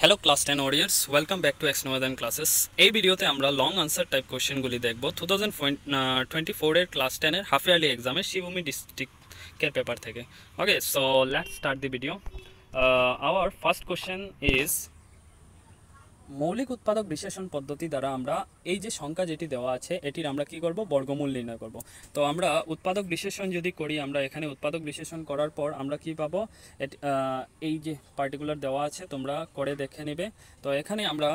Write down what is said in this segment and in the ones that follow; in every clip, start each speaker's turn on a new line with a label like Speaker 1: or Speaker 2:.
Speaker 1: Hello class 10 audience, welcome back to Exnovadan classes. এই ভিডিওতে আমরা লং আনসার টাইপ কোশ্চেনগুলি দেখব 2024 এর ক্লাস 10 এর হাফ ইয়ারলি এক্সামে শিবভূমি ডিস্ট্রিক্টের পেপার থেকে। Okay, so let's start the video. Our first question is, মৌলিক উৎপাদক বিশ্লেষণ পদ্ধতি দ্বারা আমরা এই যে সংখ্যা যেটি দেওয়া আছে এটির আমরা কি করব, বর্গমূল নির্ণয় করব। তো আমরা উৎপাদক বিশ্লেষণ যদি করি, আমরা এখানে উৎপাদক বিশ্লেষণ করার পর আমরা কি পাবো, এই যে পার্টিকুলার দেওয়া আছে তোমরা করে দেখে নেবে। তো এখানে আমরা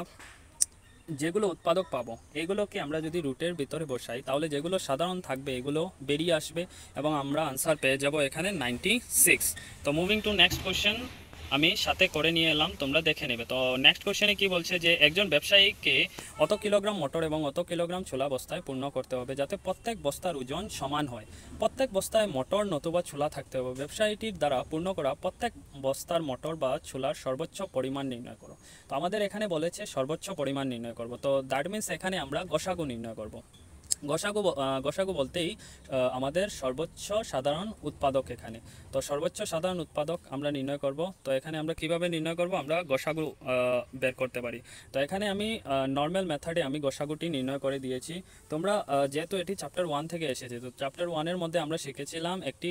Speaker 1: যেগুলো উৎপাদক পাবো এগুলোকে আমরা যদি রুটের ভিতরে বসাই তাহলে যেগুলো সাধারণ থাকবে এগুলো বেরিয়ে আসবে এবং আমরা আনসার পেয়ে যাব এখানে 96। তো মুভিং টু নেক্সট কোশ্চেন, আমি সাথে করে নিয়ে এলাম, তোমরা দেখে নেবে। তো নেক্সট কোশ্চেনে কি বলছে যে একজন ব্যবসায়ীকে অত কিলোগ্রাম মটর এবং অত কিলোগ্রাম ছোলা বস্তায় পূর্ণ করতে হবে যাতে প্রত্যেক বস্তার ওজন সমান হয়। প্রত্যেক বস্তায় মটর নতুবা ছোলা থাকতে হবে। ব্যবসায়ীটির দ্বারা পূর্ণ করা প্রত্যেক বস্তার মটর বা ছোলার সর্বোচ্চ পরিমাণ নির্ণয় করো। তো আমাদের এখানে বলেছে সর্বোচ্চ পরিমাণ নির্ণয় করব। তো দ্যাট মিনস এখানে আমরা গসাগু নির্ণয় করব। গসাগু বলতেই আমাদের সর্বোচ্চ সাধারণ উৎপাদক এখানে। তো সর্বোচ্চ সাধারণ উৎপাদক আমরা নির্ণয় করব। তো এখানে আমরা কিভাবে নির্ণয় করব, আমরা গসাগু বের করতে পারি। তো এখানে আমি নর্মাল মেথডে আমি গসাগুটি নির্ণয় করে দিয়েছি। তোমরা যেহেতু এটি চ্যাপ্টার 1 থেকে এসেছে, তো চ্যাপ্টার 1-এর মধ্যে আমরা শিখেছিলাম একটি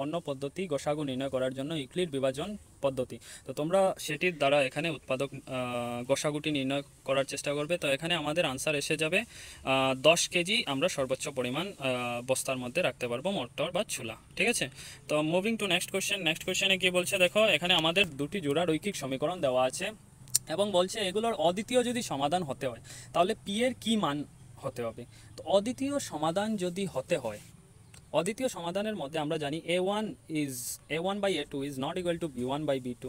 Speaker 1: অন্য পদ্ধতি গসাগু নির্ণয় করার জন্য, ইউক্লিড বিভাজন পদ্ধতি। তো তোমরা সেটির দ্বারা এখানে উৎপাদক গসাগুটি নির্ণয় করার চেষ্টা করবে। তো এখানে আমাদের আনসার এসে যাবে 10 কেজি আমরা সর্বোচ্চ পরিমাণ বস্তার মধ্যে রাখতে পারবো মটর বা ছোলা। ঠিক আছে, তো moving to next question. Next কোশ্চেনে কি বলছে দেখো, এখানে আমাদের দুটি জোড়া রৈখিক সমীকরণ দেওয়া আছে এবং বলছে এগুলোর অদ্বিতীয় যদি সমাধান হতে হয় তাহলে পি এর কি মান হতে হবে। তো অদ্বিতীয় সমাধান যদি হতে হয়, অদ্বিতীয় সমাধানের মধ্যে আমরা জানি a1 by a2 is not equal to b1 by b2।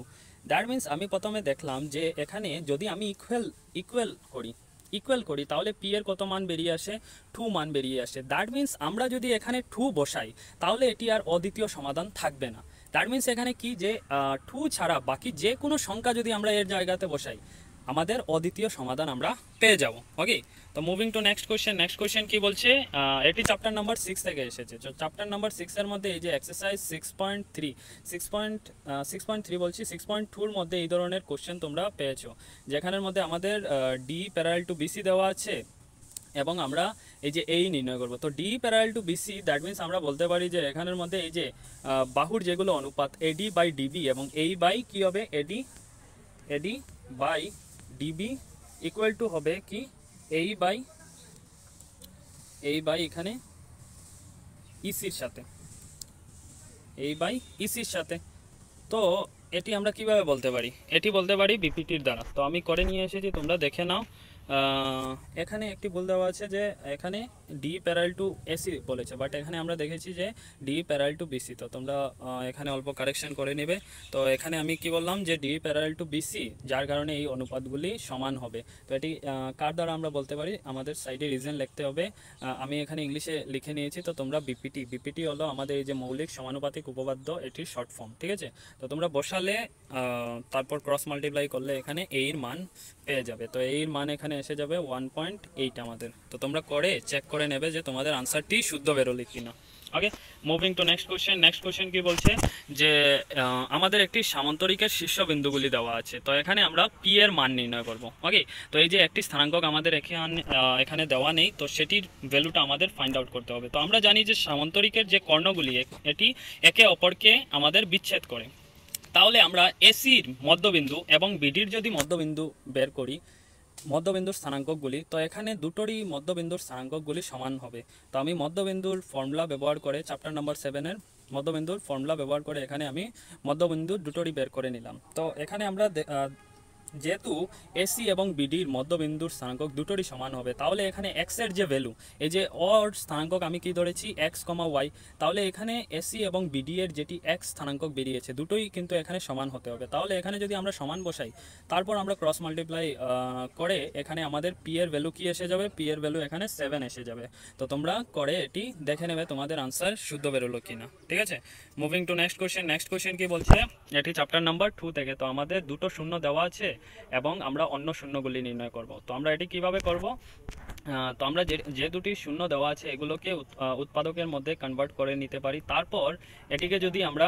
Speaker 1: That means আমি প্রথমে দেখলাম যে এখানে যদি আমি ইকুয়াল করি তাহলে পি এর কত মান বেরিয়ে আসে, 2 মান বেরিয়ে আসে। দ্যাট মিনস আমরা যদি এখানে 2 বসাই তাহলে এটি আর অদ্বিতীয় সমাধান থাকবে না। দ্যাট মিনস এখানে কি, যে 2 ছাড়া বাকি যে কোনো সংখ্যা যদি আমরা এর জায়গাতে বসাই আমাদের অদ্বিতীয় সমাধান আমরা পেয়ে যাব। ওকে, তো moving to next question. Next question কি বলছে, এটি চ্যাপ্টার নাম্বার 6 থেকে এসেছে। তো চ্যাপ্টার নাম্বার 6 এর মধ্যে এই যে এক্সারসাইজ 6.3 বলছি 6.2 এর মধ্যে এই ধরনের কোশ্চেন তোমরা পেয়েছো, যেখানের মধ্যে আমাদের ডি প্যারালাল টু বিসি দেওয়া আছে এবং আমরা এই যে এই নির্ণয় করব। তো D parallel to BC, that means আমরা বলতে পারি যে এখানের মধ্যে এই যে বাহুর যেগুলো অনুপাত এডি বাই ডিবি এবং এই বাই কি হবে, AD by DB equal to হবে কি, এই বাই এখানে ইসির সাথে, এই বাই ইসির সাথে। তো এটি আমরা কিভাবে বলতে পারি, এটি বলতে পারি বিপিটির দ্বারা। তো আমি করে নিয়ে এসেছি, তোমরা দেখে নাও। এখানে একটি ভুল দেওয়া আছে যে এখানে ডি প্যারাল টু এসি বলেছে, বাট এখানে আমরা দেখেছি যে ডি প্যারাল টু বিসি। তো তোমরা এখানে অল্প কারেকশন করে নেবে। তো এখানে আমি কি বললাম যে ডি প্যারাল টু বিসি, যার কারণে এই অনুপাতগুলি সমান হবে। তো এটি কার দ্বারা আমরা বলতে পারি, আমাদের সাইডে রিজন লিখতে হবে। আমি এখানে ইংলিশে লিখে নিয়েছি। তো তোমরা বিপিটি হলো আমাদের এই যে মৌলিক সমানুপাতিক উপপাদ্য, এটির শর্ট ফর্ম। ঠিক আছে, তো তোমরা বসালে তারপর ক্রস মাল্টিপ্লাই করলে এখানে এর মান পেয়ে যাবে। তো এর মান এখানে এসে যাবে 1.8 আমাদের। তো তোমরা করে চেক করে নেবে যে তোমাদের আনসারটি শুদ্ধ বেরোলে কিনা। Okay, moving to next question. Next question কি বলছে যে আমাদের একটি সামান্তরিকের শীর্ষবিন্দুগুলি দেওয়া আছে। তো এখানে আমরা পি এর মান নির্ণয় করব। ওকে, তো এই যে একটি স্থানাঙ্ক আমাদের এখানে দেওয়া নেই, তো সেটির ভ্যালুটা আমাদের ফাইন্ড আউট করতে হবে। তো আমরা জানি যে সামান্তরিকের যে কর্ণগুলি এটি একে অপরকে আমাদের বিচ্ছেদ করে। তাহলে আমরা এসির মধ্যবিন্দু এবং বিডির যদি মধ্যবিন্দু বের করি, মধ্যবিন্দুর স্থানাঙ্কগুলি, তো এখানে দুটোরই মধ্যবিন্দুর স্থানাঙ্কগুলি সমান হবে। তো আমি মধ্যবিন্দুর ফর্মুলা ব্যবহার করে চ্যাপ্টার নাম্বার 7-এর মধ্যবিন্দুর ফর্মুলা ব্যবহার করে এখানে আমি মধ্যবিন্দু দুটোরই বের করে নিলাম। তো এখানে আমরা যেহেতু এসি এবং বিডির মধ্যবিন্দুর স্থানাঙ্ক দুটোরই সমান হবে, তাহলে এখানে এক্স এর যে ভ্যালু, এই যে অর স্থানাঙ্ক আমি কি ধরেছি এক্স কমা ওয়াই, তাহলে এখানে এসি এবং বিডি এর যেটি এক্স স্থানাঙ্ক বেরিয়েছে দুটোই কিন্তু এখানে সমান হতে হবে। তাহলে এখানে যদি আমরা সমান বসাই, তারপর আমরা ক্রস মাল্টিপ্লাই করে এখানে আমাদের পি এর ভ্যালু কি এসে যাবে, পি এর ভ্যালু এখানে 7 এসে যাবে। তো তোমরা করে এটি দেখে নেবে তোমাদের আনসার শুদ্ধ বেরোলো কিনা। ঠিক আছে, moving to next question. Next question কি বলছে, এটি চ্যাপ্টার নাম্বার 2 থেকে। তো আমাদের দুটো শূন্য দেওয়া আছে এবং আমরা অন্য শূন্যগুলি নির্ণয় করব। তো আমরা এটি কিভাবে করব, তো আমরা যে দুটি শূন্য দেওয়া আছে এগুলোকে উৎপাদকের মধ্যে কনভার্ট করে নিতে পারি। তারপর এটিকে যদি আমরা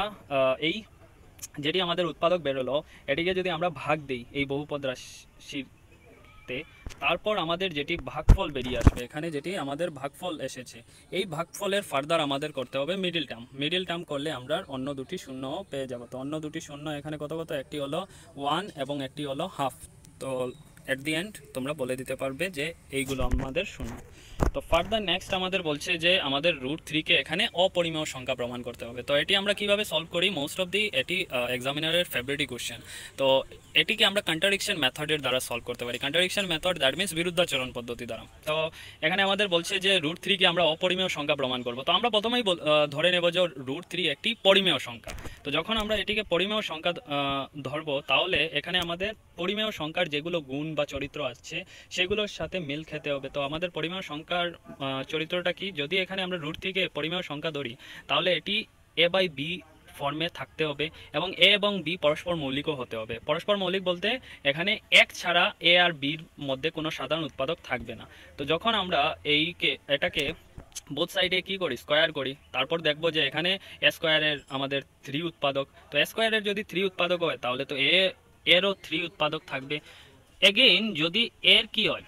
Speaker 1: এই যেটি আমাদের উৎপাদক বেরোলো, এটিকে যদি আমরা ভাগ দিই এই বহুপদ রাশিতে, তারপর আমাদের যেটি ভাগফল বেরিয়ে আসবে, এখানে যেটি আমাদের ভাগফল এসেছে, এই ভাগফলের ফার্দার আমাদের করতে হবে মিডিল টার্ম করলে আমরা অন্য দুটি শূন্য পেয়ে যাব। তো অন্য দুটি শূন্য এখানে কত কত, একটি হলো 1 এবং একটি হলো হাফ। তো এট দি এন্ড তোমরা বলে দিতে পারবে যে এইগুলো আমাদের শূন্য। তো ফার্দার নেক্সট আমাদের বলছে যে আমাদের √3 কে এখানে অপরিমেয় সংখ্যা প্রমাণ করতে হবে। তো এটি আমরা কিভাবে সলভ করি, মোস্ট অফ দি এটি এক্সামিনারের ফেভারিট কোশ্চেন। তো এটিকে আমরা কন্ট্রাডিকশন মেথডের দ্বারা সলভ করতে পারি। কন্ট্রাডিকশন মেথড দ্যাট মিনস বিরুদ্ধাচরণ পদ্ধতি দ্বারা। তো এখানে আমাদের বলছে যে √3 কে আমরা অপরিমেয় সংখ্যা প্রমাণ করব। তো আমরা প্রথমেই ধরে নেব যে √3 একটি পরিমেয় সংখ্যা। তো যখন আমরা এটিকে পরিমেয় সংখ্যা ধরবো, তাহলে এখানে আমাদের পরিমেয় সংখ্যার যেগুলো গুণ বা চরিত্র আসছে সেগুলোর সাথে মিল খেতে হবে। তো আমাদের পরিমেয় সংখ্যার চরিত্রটা কি, যদি এখানে আমরা √3 কে পরিমেয় সংখ্যা ধরি, তাহলে এটি a/b ফর্মে থাকতে হবে এবং এ এবং বি পরস্পর মৌলিকও হতে হবে। পরস্পর মৌলিক বলতে এখানে এক ছাড়া এ আর বির মধ্যে কোনো সাধারণ উৎপাদক থাকবে না। তো যখন আমরা এটাকে বোথ সাইডে কি করি, স্কোয়ার করি, তারপর দেখবো যে এখানে এ স্কোয়ারের আমাদের 3 উৎপাদক। তো এ স্কোয়ারের যদি 3 উৎপাদক হয়, তাহলে তো এরও 3 উৎপাদক থাকবে। এগেইন যদি এর কি হয়,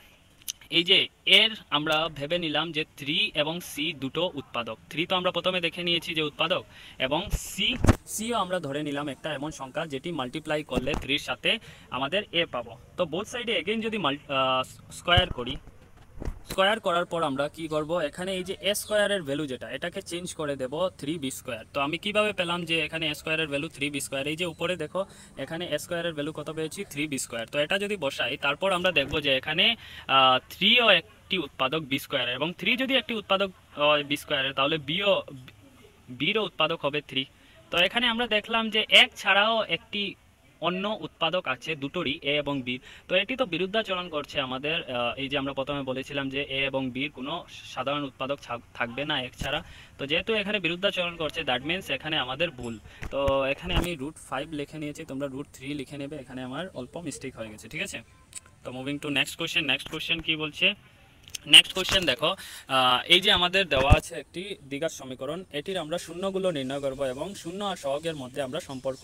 Speaker 1: এই যে এর আমরা ভেবে নিলাম যে 3 এবং সি দুটো উৎপাদক। 3 তো আমরা প্রথমে দেখে নিয়েছি যে উৎপাদক, এবং সিও আমরা ধরে নিলাম একটা এমন সংখ্যা যেটি মাল্টিপ্লাই করলে 3 সাথে আমাদের এ পাবো। তো বোথ সাইডে এগেইন যদি স্কোয়ার করি, স্কোয়ার করার পর আমরা কি করব, এখানে এই যে এ স্কোয়ারের ভ্যালু যেটা, এটাকে চেঞ্জ করে দেব 3b²। তো আমি কিভাবে পেলাম যে এখানে এ স্কোয়ারের ভ্যালু 3b², এই যে উপরে দেখো এখানে এ স্কোয়ারের ভ্যালু কত পেয়েছি, 3b²। তো এটা যদি বসাই, তারপর আমরা দেখব যে এখানে 3 ও একটি উৎপাদক b² এবং 3 যদি একটি উৎপাদক হয় b², তাহলে বিরও উৎপাদক হবে 3। তো এখানে আমরা দেখলাম যে এক ছাড়াও একটি অন্য উৎপাদক আছে দুটোরই, এ এবং বি। তো এটি তো বিরুদ্ধাচরণ করছে আমাদের, এই যে আমরা প্রথমে বলেছিলাম যে এ এবং বির কোনো সাধারণ উৎপাদক থাকবে না এক ছাড়া। তো যেহেতু এখানে বিরুদ্ধাচরণ করছে, দ্যাট মিনস এখানে আমাদের ভুল। তো এখানে আমি √5 লিখে নিয়েছি, তোমরা √3 লিখে নেবে, এখানে আমার অল্প মিস্টেক হয়ে গেছে, ঠিক আছে। তো moving to next question. Next question কি বলছে, নেক্সট কোশ্চেন দেখো, এই যে আমাদের দেওয়া আছে একটি দ্বিঘাত সমীকরণ, এটির আমরা শূন্যগুলো নির্ণয় করব এবং শূন্য আর সহগের মধ্যে আমরা সম্পর্ক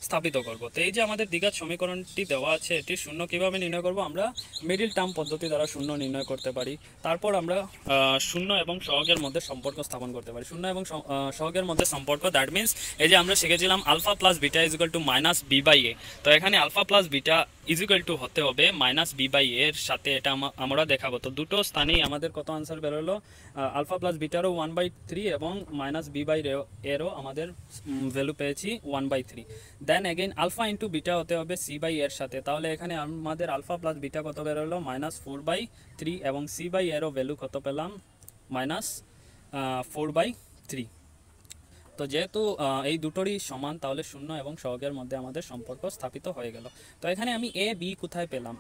Speaker 1: স্থাপিত করব। তো এই যে আমাদের দ্বিঘাত সমীকরণটি দেওয়া আছে, এটির শূন্য কিভাবে নির্ণয় করব, আমরা মিডিল টার্ম পদ্ধতি দ্বারা শূন্য নির্ণয় করতে পারি। তারপর আমরা শূন্য এবং সহগের মধ্যে সম্পর্ক স্থাপন করতে পারি। শূন্য এবং সহগের মধ্যে সম্পর্ক, দ্যাট মিনস এই যে আমরা শিখেছিলাম α + β = -b/a। তো এখানে α + β = হতে হবে -b/a এর সাথে, এটা আমরা দেখাবো। তো দুটো স্থানেই আমাদের কত আনসার বেরোলো, α + β-রও 1/3 এবং -b/a-রও আমাদের ভ্যালু পেয়েছি 1/3। দেন এগেইন α × β হতে হবে c/a এর সাথে, তাহলে এখানে আমাদের α + β কত বেরোলো, -4/3 এবং c/a-রও ভ্যালু কত পেলাম, -4/3। তো যেহেতু এই দুটোরই সমান, তাহলে শূন্য এবং সহগের মধ্যে আমাদের সম্পর্ক স্থাপিত হয়ে গেল। তো এখানে আমি এ বি কোথায় পেলাম,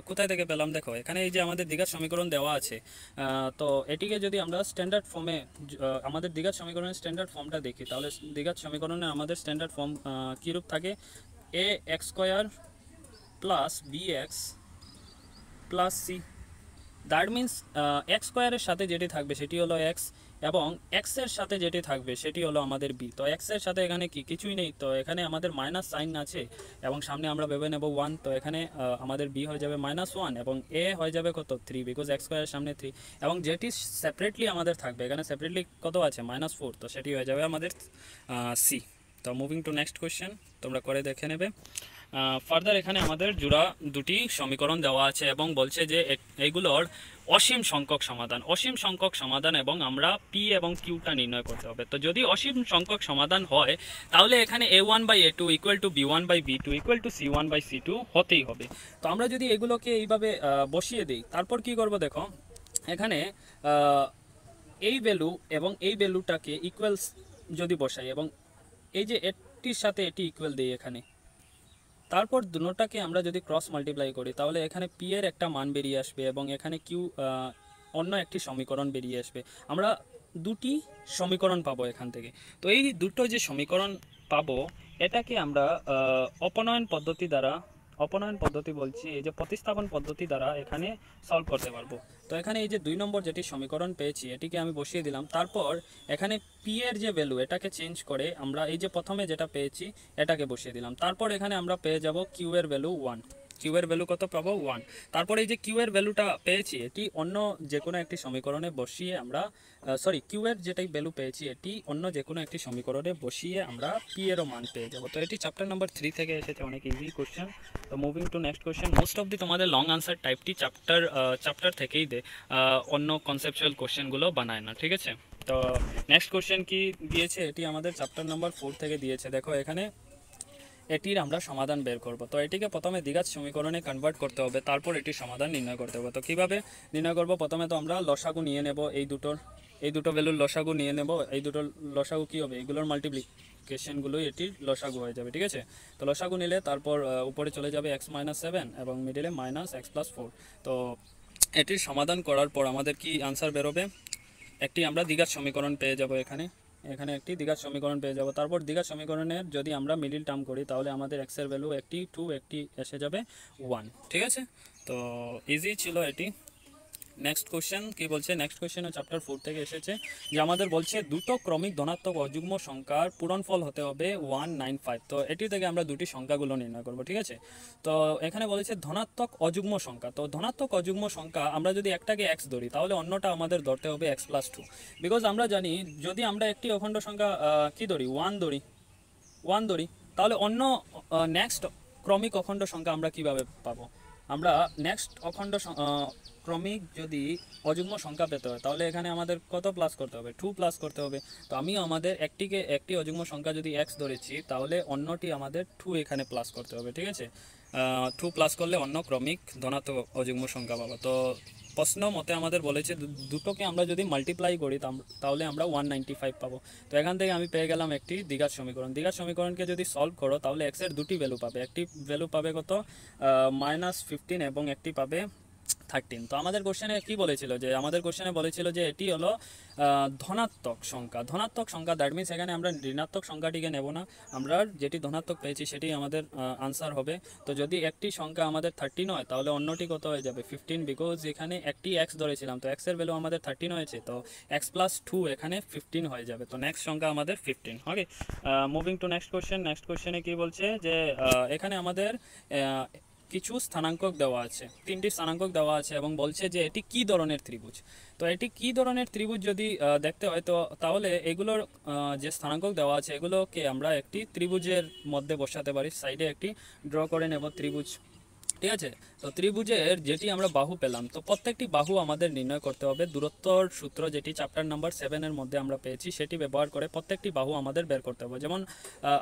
Speaker 1: কোথায় থেকে পেলাম, দেখো এখানে এই যে আমাদের দ্বিঘাত সমীকরণ দেওয়া আছে। তো এটিকে যদি আমরা স্ট্যান্ডার্ড ফর্মে, আমাদের দ্বিঘাত সমীকরণের স্ট্যান্ডার্ড ফর্মটা দেখি, তাহলে দ্বিঘাত সমীকরণে আমাদের স্ট্যান্ডার্ড ফর্ম কীরূপ থাকে, ax² + bx + c। That means x² সাথে যেটি থাকবে সেটি হলো x, এবং x এর সাথে যেটি থাকবে সেটি হলো আমাদের b। তো x এর সাথে এখানে কিছুই নেই, তো এখানে আমাদের মাইনাস সাইন আছে এবং সামনে আমরা ভেবে নেব 1। তো এখানে আমাদের b হয়ে যাবে -1 এবং a হয়ে যাবে কত, 3, বিকজ x² এর সামনে 3, এবং যেটি সেপারেটলি আমাদের থাকবে, এখানে সেপারেটলি কত আছে, -4, তো সেটি হয়ে যাবে আমাদের c। তো মুভিং টু নেক্সট কোয়েশ্চেন, তোমরা করে দেখে নেবে। ফার্দার এখানে আমাদের জোড়া দুটি সমীকরণ দেওয়া আছে এবং বলছে যে এইগুলোর অসীম সংখ্যক সমাধান এবং আমরা পি এবং কিউটা নির্ণয় করতে হবে। তো যদি অসীম সংখ্যক সমাধান হয়, তাহলে এখানে a1/a2 = b1/b2 = c1/c2 হতেই হবে। তো আমরা যদি এগুলোকে এইভাবে বসিয়ে দিই, তারপর কি করব, দেখো এখানে এই ভ্যালু এবং এই ভ্যালুটাকে ইকুয়ালস যদি বসাই এবং এই যে এটির সাথে এটি ইকুয়াল দিই এখানে, তারপর দুটোটাকে আমরা যদি ক্রস মাল্টিপ্লাই করি, তাহলে এখানে পি এর একটা মান বেরিয়ে আসবে এবং এখানে কিউ অন্য একটি সমীকরণ বেরিয়ে আসবে। আমরা দুটি সমীকরণ পাবো এখান থেকে। তো এই দুটো যে সমীকরণ পাবো, এটাকে আমরা অপনয়ন পদ্ধতি দ্বারা অপনয়ন পদ্ধতি বলছি, এই যে প্রতিস্থাপন পদ্ধতি দ্বারা এখানে সলভ করতে পারবো। তো এখানে এই যে 2 নম্বর যেটি সমীকরণ পেয়েছি এটিকে আমি বসিয়ে দিলাম। তারপর এখানে পি এর যে ভ্যালু এটাকে চেঞ্জ করে আমরা এই যে প্রথমে যেটা পেয়েছি এটাকে বসিয়ে দিলাম। তারপর এখানে আমরা পেয়ে যাব কিউ এর ভ্যালু 1। কিউ এর ভ্যালু কত পাবো? 1। তারপরে এই যে কিউ এর ভ্যালুটা পেয়েছি এটি অন্য যে কোনো একটি সমীকরণে বসিয়ে আমরা কিউ এর যেটাই ভ্যালু পেয়েছি এটি অন্য যে কোনো একটি সমীকরণে বসিয়ে আমরা পি এরও মান পেয়ে যাব। তো এটি চ্যাপ্টার নাম্বার 3 থেকে এসেছে, অনেক ইজি কোশ্চেন। তো moving to next question, most of the তোমাদের লং আনসার টাইপটি চ্যাপ্টার থেকেই দে, অন্য কনসেপচুয়াল কোশ্চেনগুলো বানায় না, ঠিক আছে। তো নেক্সট কোশ্চেন কি দিয়েছে, এটি আমাদের চ্যাপ্টার নাম্বার 4 থেকে দিয়েছে। দেখো এখানে এটির আমরা সমাধান বের করব। তো এটিকে প্রথমে দ্বিঘাত সমীকরণে কনভার্ট করতে হবে, তারপর এটির সমাধান নির্ণয় করতে হবে। তো কীভাবে নির্ণয় করব? প্রথমে তো আমরা লসাগু নিয়ে নেব, এই দুটো ভ্যালুর লসাগু নিয়ে নেব। এই দুটো লসাগু কী হবে? এগুলোর মাল্টিপ্লিকেশনগুলোই এটির লসাগু হয়ে যাবে, ঠিক আছে। তো লসাগু নিলে তারপর উপরে চলে যাবে x-7 এবং মিডিলে -x+4। তো এটির সমাধান করার পর আমাদের কি আনসার বেরোবে? একটি আমরা দ্বিঘাত সমীকরণ পেয়ে যাব। এখানে একটি দ্বিঘাত সমীকরণ পেয়ে যাব। তারপর দ্বিঘাত সমীকরণের যদি আমরা মিডিল টার্ম করি তাহলে আমাদের x এর ভ্যালু একটি 2, একটি এসে যাবে 1, ঠিক আছে। তো ইজি ছিল এটি। নেক্সট কোশ্চেন কি বলছে? নেক্সট কোশ্চেনে চ্যাপ্টার 4 থেকে এসেছে যে আমাদের বলছে দুটো ক্রমিক ধনাত্মক অযুগ্ম সংখ্যার পূরণফল হতে হবে 195। তো এটি থেকে আমরা দুটি সংখ্যাগুলো নির্ণয় করব, ঠিক আছে। তো এখানে বলেছে ধনাত্মক অযুগ্ম সংখ্যা। তো ধনাত্মক অযুগ্ম সংখ্যা আমরা যদি একটাকে x ধরি তাহলে অন্যটা আমাদের ধরতে হবে x+2, বিকজ আমরা জানি যদি আমরা একটি অখণ্ড সংখ্যা কি ধরি 1 ধরি তাহলে অন্য নেক্সট ক্রমিক অখণ্ড সংখ্যা আমরা কিভাবে পাবো? আমরা নেক্সট ক্রমিক যদি অযুগ্ম সংখ্যা পেতে হয় তাহলে এখানে আমাদের কত প্লাস করতে হবে? 2 প্লাস করতে হবে। তো আমি আমাদের একটি অযুগ্ম সংখ্যা যদি x ধরেছি তাহলে অন্যটি আমাদের 2 এখানে প্লাস করতে হবে, ঠিক আছে। 2 প্লাস করলে অন্য ক্রমিক ধনাত্মক অযুগ্ম সংখ্যা পাবো। তো প্রশ্ন মতে আমাদের বলেছে দুটোকে আমরা যদি মাল্টিপ্লাই করি তাহলে আমরা 195 পাবো। তো এখান থেকে আমি পেয়ে গেলাম একটি দ্বিঘাত সমীকরণ। দ্বিঘাত সমীকরণকে যদি সলভ করো তাহলে x এর দুটি ভ্যালু পাবে, একটি ভ্যালু পাবে কত? -15 এবং একটি পাবে 13। তো আমাদের কোশ্চেনে কি বলেছিল? যে আমাদের কোশ্চেনে বলেছিল যে এটি হলো ধনাত্মক সংখ্যা। দ্যাট মিনস এখানে আমরা ঋণাত্মক সংখ্যাটিকে নেব না, আমরা যেটি ধনাত্মক পেয়েছি সেটি আমাদের আনসার হবে। তো যদি একটি সংখ্যা আমাদের 13 হয় তাহলে অন্যটি কত হয়ে যাবে? 15, বিকজ এখানে একটি x ধরেছিলাম, তো x এর ভ্যালু আমাদের 13 হয়েছে, তো x+2 এখানে 15 হয়ে যাবে। তো নেক্সট সংখ্যা আমাদের 15। Okay, moving to next question. Next কোশ্চেনে কি বলছে যে এখানে আমাদের কিছু স্থানাঙ্কক দেওয়া আছে, 3টি স্থানাঙ্কক দেওয়া আছে এবং বলছে যে এটি কি ধরনের ত্রিভুজ। তো এটি কি ধরনের ত্রিভুজ যদি দেখতে হয় তো তাহলে এগুলোর যে স্থানাঙ্কক দেওয়া আছে এগুলোকে আমরা একটি ত্রিভুজের মধ্যে বসাতে পারি। সাইডে একটি ড্র করে নেব ত্রিভুজ, ঠিক আছে। তো ত্রিভুজের যেটি আমরা বাহু পেলাম, তো প্রত্যেকটি বাহু আমাদের নির্ণয় করতে হবে। দূরত্বর সূত্র যেটি চ্যাপ্টার নাম্বার 7 এর মধ্যে আমরা পেয়েছি সেটি ব্যবহার করে প্রত্যেকটি বাহু আমাদের বের করতে হবে। যেমন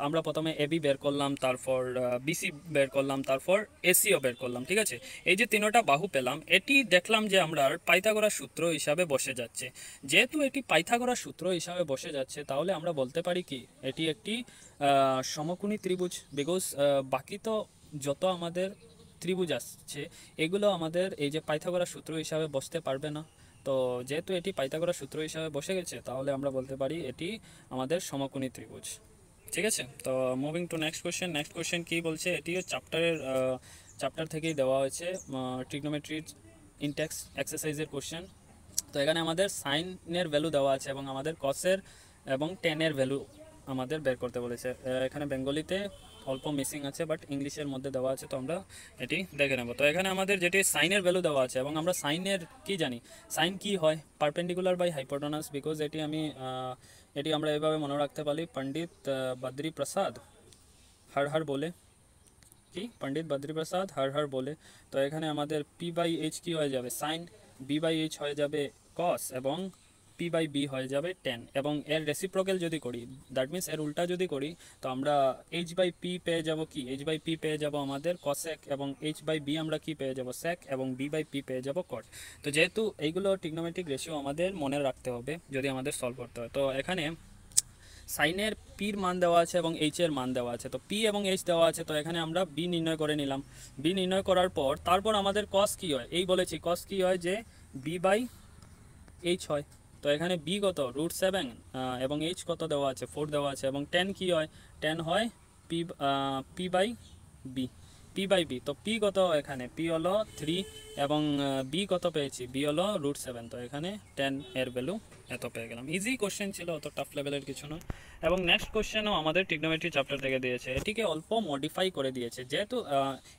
Speaker 1: আমরা প্রথমে এবি বের করলাম, তারপর বিসি বের করলাম, তারপর এসিও বের করলাম, ঠিক আছে। এই যে তিনটা বাহু পেলাম এটি দেখলাম যে আমরা পাইথাগোরাস সূত্র হিসাবে বসে যাচ্ছে। যেহেতু এটি পাইথাগোরাস সূত্র হিসাবে বসে যাচ্ছে তাহলে আমরা বলতে পারি কি এটি একটি সমকোণী ত্রিভুজ, বিকজ বাকি তো যত আমাদের ত্রিভুজ আসছে এগুলো আমাদের এই যে পাইথাগোরাস সূত্র হিসাবে বসতে পারবে না। তো যেহেতু এটি পাইথাগোরাস সূত্র হিসাবে বসে গেছে তাহলে আমরা বলতে পারি এটি আমাদের সমকোণী ত্রিভুজ, ঠিক আছে। তো moving to next question. Next question কি বলছে? এটিও চ্যাপ্টার থেকেই দেওয়া হয়েছে, ট্রিগনোমেট্রি ইনটেক্স এক্সারসাইজের কোশ্চেন। তো এখানে আমাদের সাইনের ভ্যালু দেওয়া আছে এবং আমাদের কসের এবং টেনের ভ্যালু আমাদের বের করতে বলেছে। এখানে বেঙ্গলিতে অল্প মিসিং আছে বাট ইংলিশের মধ্যে দেওয়া আছে, তো আমরা এটি দেখে নেব। তো এখানে আমাদের যেটি সাইনের ভ্যালু দেওয়া আছে এবং আমরা সাইনের কি জানি, সাইন কি হয়? পারপেন্ডিকুলার বাই হাইপোটেনাস, বিকজ এটি আমরা এভাবে মনে রাখতে পারি, পণ্ডিত বদ্রী প্রসাদ হর হর বলে, কি পণ্ডিত বদ্রী প্রসাদ হর হর বলে। তো এখানে আমাদের p/h কি হয়ে যাবে? সাইন, b/h হয়ে যাবে কস এবং p/b হয়ে যাবে টেন। এবং এর রেসিপ্রোকাল যদি করি, দ্যাট মিনস এর উল্টা যদি করি, তো আমরা h/p পেয়ে যাব কি? h/p পেয়ে যাব আমাদের কসেক এবং h/b আমরা কি পেয়ে যাব? সেক এবং b/p পেয়ে যাব কট। তো যেহেতু এইগুলো ট্রিগনোমেট্রিক রেশিও আমাদের মনে রাখতে হবে যদি আমাদের সলভ করতে হয়। তো এখানে সাইনের পির মান দেওয়া আছে এবং এইচ এর মান দেওয়া আছে। তো পি এবং এইচ দেওয়া আছে, তো এখানে আমরা বি নির্ণয় করে নিলাম। বি নির্ণয় করার পর তারপর আমাদের কস কি হয় এই বলেছি, কস কি হয় যে b/h হয়। তো এখানে বি কত? √7 এবং এইচ কত দেওয়া আছে? 4 দেওয়া আছে। এবং টেন কি হয়? টেন হয় p/b। পি বাই বি, তো পি কত এখানে, পি হলো 3 এবং বি কত পেয়েছি, বি হলো √7, তো এখানে 10 এর ভ্যালু এত পেয়ে গেলাম। ইজি কোশ্চেন ছিল, অত টাফ লেভেলের কিছু নয়। এবং নেক্সট কোশ্চেনও আমাদের ট্রিগনোমেট্রি চ্যাপ্টার থেকে দিয়েছে, এটিকে অল্প মডিফাই করে দিয়েছে, যেহেতু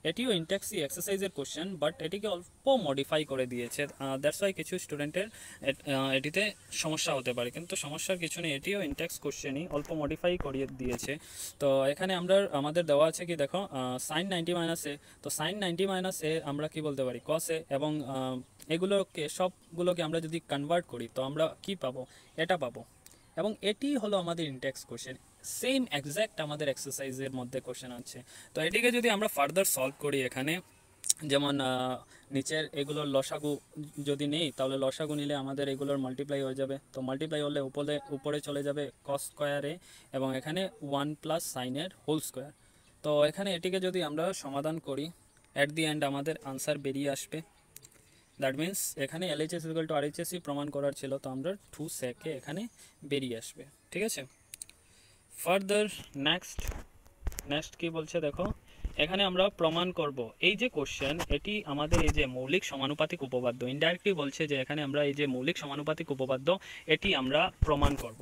Speaker 1: এটিও ইনটেক্সি এক্সারসাইজের কোশ্চেন, বাট এটিকে অল্প মডিফাই করে দিয়েছে। দ্যাটস ওয়াই কিছু স্টুডেন্টের এটিতে সমস্যা হতে পারে, কিন্তু সমস্যার কিছু নেই, এটিও ইনটেক্স কোশ্চেনই, অল্প মডিফাই করিয়ে দিয়েছে। তো এখানে আমাদের দেওয়া আছে কি দেখো, সাইন 90 - a, তো সাইন 90 - a আমরা কি বলতে পারি, কস এ, এবং এগুলোকে সবগুলোকে আমরা যদি কনভার্ট করি তো আমরা কি পাবো, এটা পাবো। এবং এটি হলো আমাদের ইনটেক্স কোশ্চেন, সেম এক্স্যাক্ট আমাদের এক্সারসাইজের মধ্যে কোশ্চেন আছে। তো এটিকে যদি আমরা ফার্দার সলভ করি, এখানে যেমন নিচের এগুলোর লসাগু যদি নেই, তাহলে লসাগু নিলে আমাদের এগুলোর মাল্টিপ্লাই হয়ে যাবে, তো মাল্টিপ্লাই হলে উপরে চলে যাবে কস স্কোয়ারে, এবং এখানে 1 প্লাস সাইনের হোল স্কোয়ার। তো এখানে এটিকে যদি আমরা সমাধান করি, অ্যাট দি এন্ড আমাদের আনসার বেরিয়ে আসবে। দ্যাট মিন্স এখানে LHS = RHS প্রমাণ করার ছিল, তো আমরা 2 সেকে এখানে বেরিয়ে আসবে। ঠিক আছে, ফার্দার নেক্সট কি বলছে দেখো, এখানে আমরা প্রমাণ করব এই যে কোশ্চেন, এটি আমাদের এই যে মৌলিক সমানুপাতিক উপপাদ্য, ইনডাইরেক্টলি বলছে যে এখানে আমরা এই যে মৌলিক সমানুপাতিক উপপাদ্য এটি আমরা প্রমাণ করব।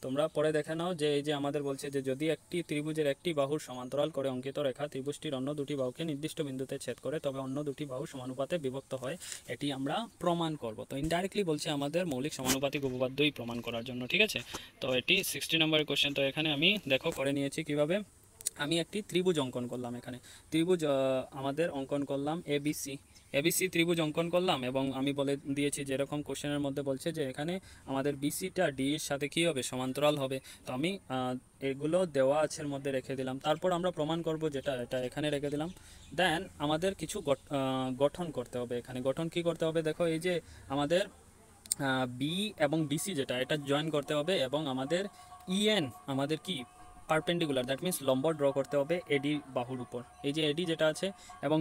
Speaker 1: তোমরা পরে দেখে নাও যে এই যে আমাদের বলছে যে যদি একটি ত্রিভুজের একটি বাহুর সমান্তরাল করে অঙ্কিত রেখা ত্রিভুজটির অন্য দুটি বাহুকে নির্দিষ্ট বিন্দুতে ছেদ করে, তবে অন্য দুটি বাহু সমানুপাতে বিভক্ত হয়, এটি আমরা প্রমাণ করব। তো ইনডাইরেক্টলি বলছে আমাদের মৌলিক সমানুপাতিক উপপাদ্যই প্রমাণ করার জন্য। ঠিক আছে, তো এটি 60 নম্বরের কোশ্চেন। তো এখানে আমি দেখো করে নিয়েছি কিভাবে, আমি একটি ত্রিভুজ অঙ্কন করলাম, এখানে ত্রিভুজ আমাদের অঙ্কন করলাম এবিসি ত্রিভুজ অঙ্কন করলাম, এবং আমি বলে দিয়েছি যেরকম কোশ্চেনের মধ্যে বলছে যে এখানে আমাদের বিসিটা ডি এর সাথে কী হবে, সমান্তরাল হবে। তো আমি এগুলো দেওয়া আছে এর মধ্যে রেখে দিলাম, তারপর আমরা প্রমাণ করব যেটা, এটা এখানে রেখে দিলাম। দেন আমাদের কিছু গঠন করতে হবে, এখানে গঠন কি করতে হবে দেখো, এই যে আমাদের বি এবং ডিসি যেটা, এটা জয়েন করতে হবে, এবং আমাদের ইএন আমাদের কি পারপেন্ডিকুলার, দ্যাট মিন্স লম্ব ড্র করতে হবে এডি বাহুর উপর, এই যে এডি যেটা আছে, এবং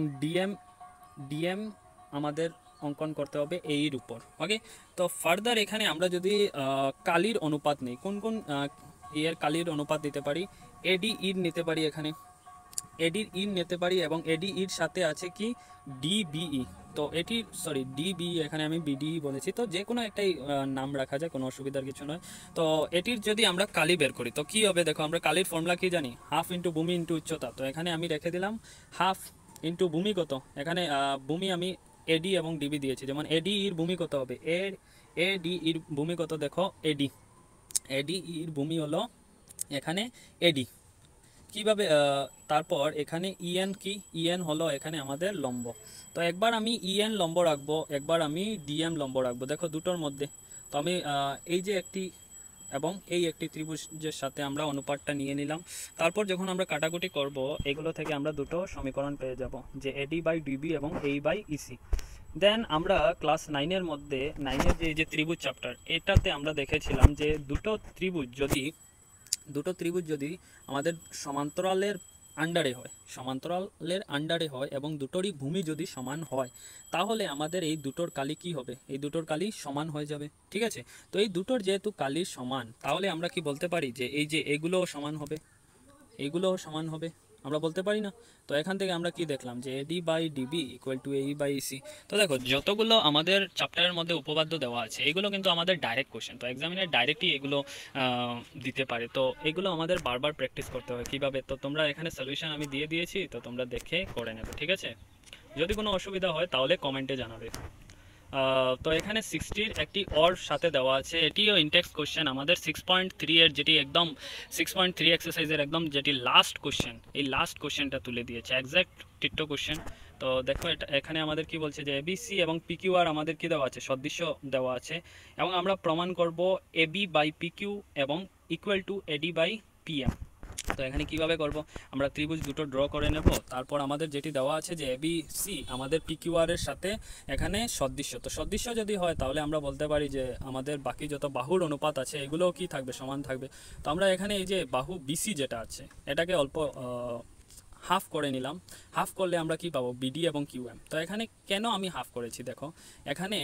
Speaker 1: ডিএম আমাদের অঙ্কন করতে হবে এইর উপর। ওকে, তো ফার্দার এখানে আমরা যদি কালির অনুপাত নিই, কোন এর কালির অনুপাত দিতে পারি, এডি ইর নিতে পারি, এখানে এডির ইর নিতে পারি, এবং এডি ইর সাথে আছে কি ডিবিই, তো এটি ডিবি, এখানে আমি বিডি বলেছি, তো যে কোনো একটাই নাম রাখা যায়, কোনো অসুবিধার কিছু নয়। তো এটির যদি আমরা কালি বের করি তো কি হবে দেখো, আমরা কালির ফর্মুলা কি জানি, হাফ ইন্টু ভূমি ইন্টু উচ্চতা। তো এখানে আমি রেখে দিলাম হাফ ইন্টু ভূমি কত, এখানে ভূমি আমি এডি এবং ডিবি দিয়েছি, যেমন এডি ইর ভূমি কত হবে, এডি ইর ভূমি কত দেখো, এডি ইর ভূমি হলো এখানে এডি, কিভাবে, তারপর এখানে ইএন কি, ইএন হলো এখানে আমাদের লম্ব। তো একবার আমি ইএন লম্ব রাখবো, একবার আমি ডিএম লম্ব রাখবো, দেখো দুটোর মধ্যে। তো আমি এই যে একটি এবং এই একটি ত্রিভুজের সাথে আমরা অনুপাতটা নিয়ে নিলাম। তারপর যখন আমরা কাটাকুটি করব, এগুলো থেকে আমরা দুটো সমীকরণ পেয়ে যাব, যে এডি বাই ডিবি এবং এই বাই ইসি। দেন আমরা ক্লাস 9-এর মধ্যে, 9-এর যে ত্রিভুজ চ্যাপ্টার, এটাতে আমরা দেখেছিলাম যে দুটো ত্রিভুজ যদি আমাদের সমান্তরালের আন্ডারে হয় এবং দুটোরই ভূমি যদি সমান হয়, তাহলে আমাদের এই দুটোর কালি কি হবে, এই দুটোর কালি সমান হয়ে যাবে। ঠিক আছে, তো এই দুটোর যেহেতু কালি সমান, তাহলে আমরা কি বলতে পারি যে এই যে এগুলোও সমান হবে, আমরা বলতে পারি না? তো এখান থেকে আমরা কি দেখলাম যে AD by DB equal to এই বাই সি। তো দেখো যতগুলো আমাদের চ্যাপ্টারের মধ্যে উপপাদ্য দেওয়া আছে, এগুলো কিন্তু আমাদের ডাইরেক্ট কোশ্চেন, তো এক্সামিনার ডাইরেক্টলি এগুলো দিতে পারে, তো এগুলো আমাদের বারবার প্র্যাকটিস করতে হয় কিভাবে। তো তোমরা এখানে সলিউশন আমি দিয়ে দিয়েছি, তো তোমরা দেখে করে নেবে। ঠিক আছে, যদি কোনো অসুবিধা হয় তাহলে কমেন্টে জানাবে। তো এখানে 60-র একটি অর সাথে দেওয়া আছে, এটিও ইনটেক্স কোশ্চেন আমাদের 6.3 এর, যেটি একদম 6.3 এক্সারসাইজের একদম যেটি লাস্ট কোশ্চেন, এই লাস্ট কোশ্চেনটা তুলে দিয়েছে, এক্স্যাক্ট টিট্টো কোশ্চেন। তো দেখো এটা এখানে আমাদের কি বলছে যে এবিসি এবং পিকিউআর আমাদের কি দেওয়া আছে, সদৃশ্য দেওয়া আছে, এবং আমরা প্রমাণ করব এবি বাই পিকিউ এবং equal to AD by PM. তো এখানে কিভাবে করব, আমরা ত্রিভুজ দুটো ড্র করে নেব, তারপর আমাদের যেটি দেওয়া আছে যে এবিসি আমাদের পিকিউআর এর সাথে এখানে সদৃশ্য, তো সদৃশ্য যদি হয় তাহলে আমরা বলতে পারি যে আমাদের বাকি যত বাহুর অনুপাত আছে এগুলোও কি থাকবে, সমান থাকবে। তো আমরা এখানে এই যে বাহু বিসি যেটা আছে, এটাকে অল্প হাফ করে নিলাম, হাফ করলে আমরা কি পাবো, বিডি এবং কিউএম। তো এখানে কেন আমি হাফ করেছি দেখো, এখানে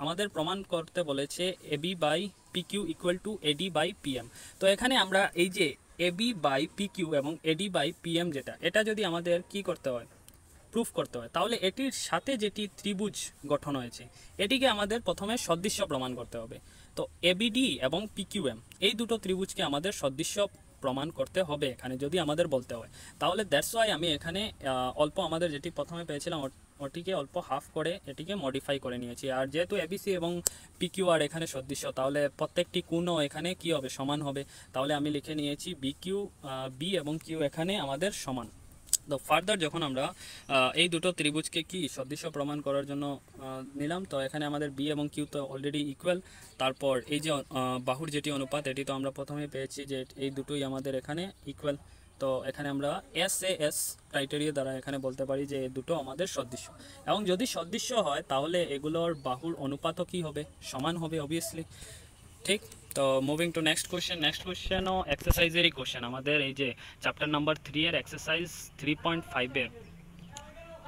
Speaker 1: আমাদের প্রমাণ করতে বলেছে AB by PQ equal to AD by PM. তো এখানে আমরা এই যে এবি বাই পি কিউ এবং এডি বাই পিএম যেটা, এটা যদি আমাদের কি করতে হয়, প্রুফ করতে হয়, তাহলে এটির সাথে যেটি ত্রিভুজ গঠন হয়েছে এটিকে আমাদের প্রথমে সদৃশ্য প্রমাণ করতে হবে। তো এবিডি এবং পিকিউএম এই দুটো ত্রিভুজকে আমাদের সদৃশ্য প্রমাণ করতে হবে এখানে যদি আমাদের বলতে হয়। তাহলে দ্যাটস ওয়াই আমি এখানে অল্প আমাদের যেটি প্রথমে পেয়েছিলাম ওটিকে অল্প হাফ করে এটিকে মডিফাই করে নিয়েছি। আর যেহেতু এবিসি এবং পিকিউ আর এখানে সদৃশ্য, তাহলে প্রত্যেকটি কোণও এখানে কি হবে, সমান হবে। তাহলে আমি লিখে নিয়েছি বি এবং কিউ এখানে আমাদের সমান। তো ফার্দার যখন আমরা এই দুটো ত্রিভুজকে কি সদৃশ্য প্রমাণ করার জন্য নিলাম, তো এখানে আমাদের বি এবং কিউ তো অলরেডি ইকুয়াল। তারপর এই যে বাহুর যেটি অনুপাত, এটি তো আমরা প্রথমে পেয়েছি যে এই দুটোই আমাদের এখানে ইকুয়াল। তো এখানে আমরা এস ক্রাইটেরিয়া দ্বারা এখানে বলতে পারি যে এই দুটো আমাদের সদৃশ্য, এবং যদি সদৃশ্য হয় তাহলে এগুলোর বাহুর অনুপাতও কি হবে, সমান হবে অবভিয়াসলি। ঠিক, তো মুভিং টু নেক্সট কোশ্চেনও এক্সারসাইজেরই কোশ্চেন, আমাদের এই যে চ্যাপ্টার নাম্বার 3 এর এক্সারসাইজ 3.5 এর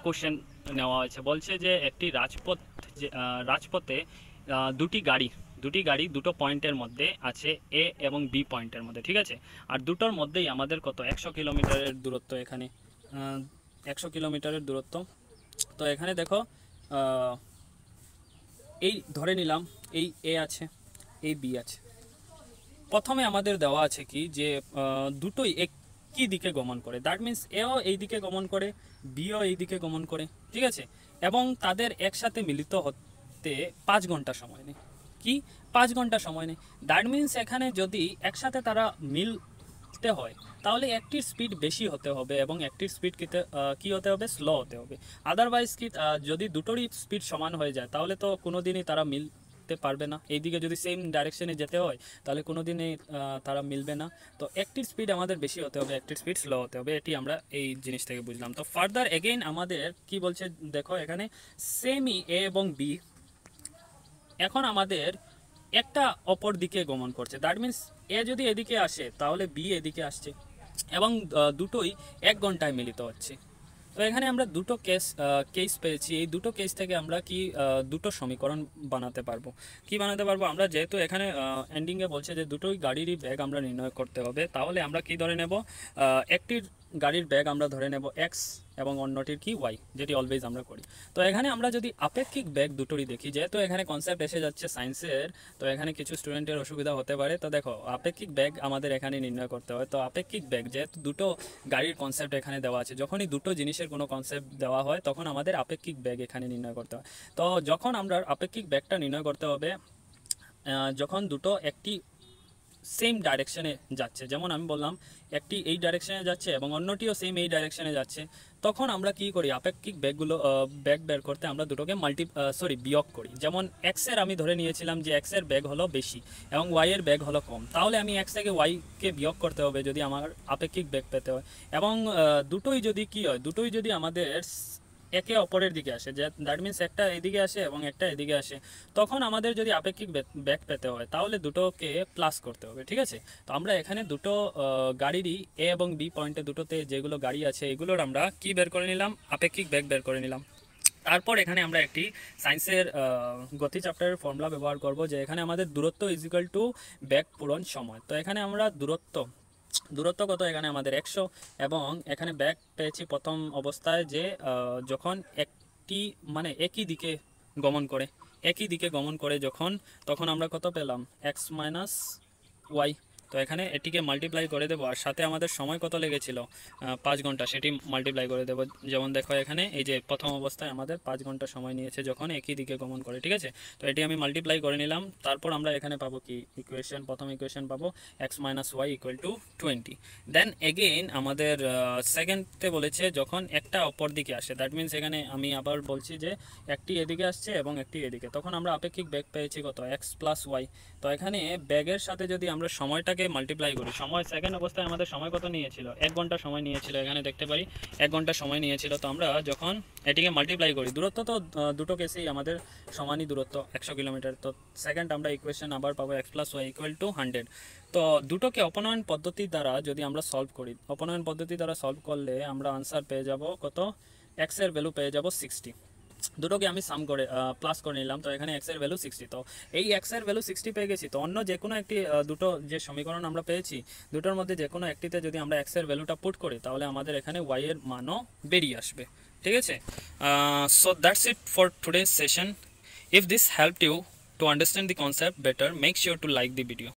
Speaker 1: কোশ্চেন নেওয়া হয়েছে। বলছে যে একটি রাজপথে দুটি গাড়ি দুটো পয়েন্টের মধ্যে আছে, এ এবং বি পয়েন্টের মধ্যে, ঠিক আছে। আর দুটোর মধ্যেই আমাদের কত 100 কিলোমিটারের দূরত্ব, এখানে 100 কিলোমিটারের দূরত্ব। তো এখানে দেখো এই ধরে নিলাম এই এ আছে, এই বি আছে। প্রথমে আমাদের দেওয়া আছে কি যে দুটোই একই দিকে গমন করে, দ্যাট মিন্স এও এই দিকে গমন করে, বিও এই দিকে গমন করে, ঠিক আছে। এবং তাদের একসাথে মিলিত হতে 5 ঘন্টা সময় নেই। কি 5 ঘন্টা সময় নেই, দ্যাট মিন্স এখানে যদি একসাথে তারা মিলতে হয় তাহলে একটির স্পিড বেশি হতে হবে এবং একটির স্পিড কি হতে হবে, স্লো হতে হবে। আদারওয়াইজ কি যদি দুটোরই স্পিড সমান হয়ে যায় তাহলে তো কোনোদিনই তারা পারবে না। এইদিকে যদি সেম ডাইরেকশনে যেতে হয় তাহলে কোনোদিনই তারা মিলবে না। তো একটির স্পিড আমাদের বেশি হতে হবে, একটির স্পিড স্লো হতে হবে, এটি আমরা এই জিনিস থেকে বুঝলাম। তো ফার্দার এগেইন আমাদের কি বলছে দেখো, এখানে সেমি এ এবং বি এখন আমাদের একটা অপর দিকে গমন করছে, দ্যাট মিন্স এ যদি এদিকে আসে তাহলে বি এদিকে আসছে এবং দুটোই 1 ঘন্টায় মিলিত হচ্ছে। তো এখানে আমরা দুটো কেস পেয়েছি। এই দুটো কেস থেকে আমরা কি দুটো সমীকরণ বানাতে পারবো। কি বানাতে পারবো আমরা, যেহেতু এখানে এন্ডিংয়ে বলছে যে দুটোই গাড়িরই বেগ আমরা নির্ণয় করতে হবে, তাহলে আমরা কি ধরে নেব, একটির গাড়ির বেগ আমরা ধরে নেব এক্স এবং অন্যটির কি ওয়াই, যেটি অলওয়েজ আমরা করি। তো এখানে আমরা যদি আপেক্ষিক বেগ দুটোরই দেখি, যেহেতু এখানে কনসেপ্ট এসে যাচ্ছে সায়েন্সের, তো এখানে কিছু স্টুডেন্টের অসুবিধা হতে পারে। তো দেখো আপেক্ষিক বেগ আমাদের এখানে নির্ণয় করতে হয়। তো আপেক্ষিক বেগ যেহেতু দুটো গাড়ির কনসেপ্ট এখানে দেওয়া আছে, যখনই দুটো জিনিসের কোনো কনসেপ্ট দেওয়া হয় তখন আমাদের আপেক্ষিক বেগ এখানে নির্ণয় করতে হয়। তো যখন আমরা আপেক্ষিক বেগটা নির্ণয় করতে হবে যখন দুটো একটি সেম ডাইরেকশনে যাচ্ছে, যেমন আমি বললাম একটি এই ডাইরেকশনে যাচ্ছে এবং অন্যটিও সেম এই ডাইরেকশনে যাচ্ছে, তখন আমরা কি করি, আপেক্ষিক বেগ বের করতে আমরা দুটোকে বিয়োগ করি। যেমন এক্স এর আমি ধরে নিয়েছিলাম যে এক্স এর বেগ হলো বেশি এবং ওয়াই এর বেগ হলো কম, তাহলে আমি এক্স থেকে ওয়াইকে বিয়োগ করতে হবে যদি আমার আপেক্ষিক বেগ পেতে হয়। এবং দুটোই যদি কি হয়, দুটোই যদি আমাদের একে অপরের দিকে আসে, যে দ্যাট মিন্স একটা এদিকে আসে এবং একটা এদিকে আসে, তখন আমাদের যদি আপেক্ষিক বেগ পেতে হয় তাহলে দুটোকে প্লাস করতে হবে, ঠিক আছে। তো আমরা এখানে দুটো গাড়িরই এ এবং বি পয়েন্টে দুটোতে যেগুলো গাড়ি আছে এগুলোর আমরা কি বের করে নিলাম, আপেক্ষিক বেগ বের করে নিলাম। তারপর এখানে আমরা একটি সায়েন্সের গতি চ্যাপ্টারের ফর্মুলা ব্যবহার করব, যে এখানে আমাদের দূরত্ব ইজিক্যাল টু বেগ পূরণ সময়। তো এখানে আমরা দূরত্ব কত, এখানে আমাদের 100 এবং এখানে বেগ পেয়েছি প্রথম অবস্থায় যে যখন একটি মানে একই দিকে গমন করে যখন, তখন আমরা কত পেলাম, এক্স মাইনাস ওয়াই। তো এখানে এটিকে মাল্টিপ্লাই করে দেবো, আর সাথে আমাদের সময় কত লেগেছিল 5 ঘন্টা, সেটি মাল্টিপ্লাই করে দেবো। যেমন দেখো এখানে এই যে প্রথম অবস্থায় আমাদের 5 ঘন্টা সময় নিয়েছে যখন একই দিকে গমন করে, ঠিক আছে। তো এটি আমি মাল্টিপ্লাই করে নিলাম। তারপর আমরা এখানে পাবো কি প্রথম ইকুয়েশন পাবো x minus y equal to 20। Then again আমাদের সেকেন্ডে বলেছে যখন একটা অপর দিকে আসে, দ্যাট মিনস এখানে আমি আবার বলছি যে একটি এদিকে আসছে এবং একটি এদিকে, তখন আমরা আপেক্ষিক বেগ পেয়েছি কত, এক্স প্লাস ওয়াই। তো এখানে বেগের সাথে যদি আমরা সময়টাকে মাল্টিপ্লাই করি, সময় সেকেন্ড অবস্থায় আমাদের সময় কত নিয়েছিল, 1 ঘন্টা সময় নিয়েছিল, এখানে দেখতে পারি 1 ঘন্টা সময় নিয়েছিল। তো আমরা যখন এটিকে মাল্টিপ্লাই করি, দূরত্ব তো দুটো কেসেই আমাদের সমানই দূরত্ব 100 কিলোমিটার। তো সেকেন্ড আমরা ইকুয়েশন আবার পাবো x plus y equal to 100। তো দুটোকে অপনয়ন পদ্ধতি দ্বারা যদি আমরা সলভ করি, অপনয়ন পদ্ধতি দ্বারা সলভ করলে আমরা আনসার পেয়ে যাব কত, এক্স এর ভ্যালু পেয়ে যাব 60। দুটোকে আমি সাম করে প্লাস করে নিলাম, তো এখানে এক্স এর ভ্যালু 60। তো এই এক্স এর ভ্যালু 60 পেয়ে গেছি, তো অন্য যে কোনো একটি দুটো যে সমীকরণ আমরা পেয়েছি দুটোর মধ্যে যে কোনো একটিতে যদি আমরা এক্স এর ভ্যালুটা পুট করি তাহলে আমাদের এখানে ওয়াই এর মানও বেরিয়ে আসবে। ঠিক আছে, so that's it for today's session. If this helped you to understand the concept better, make sure to like the video.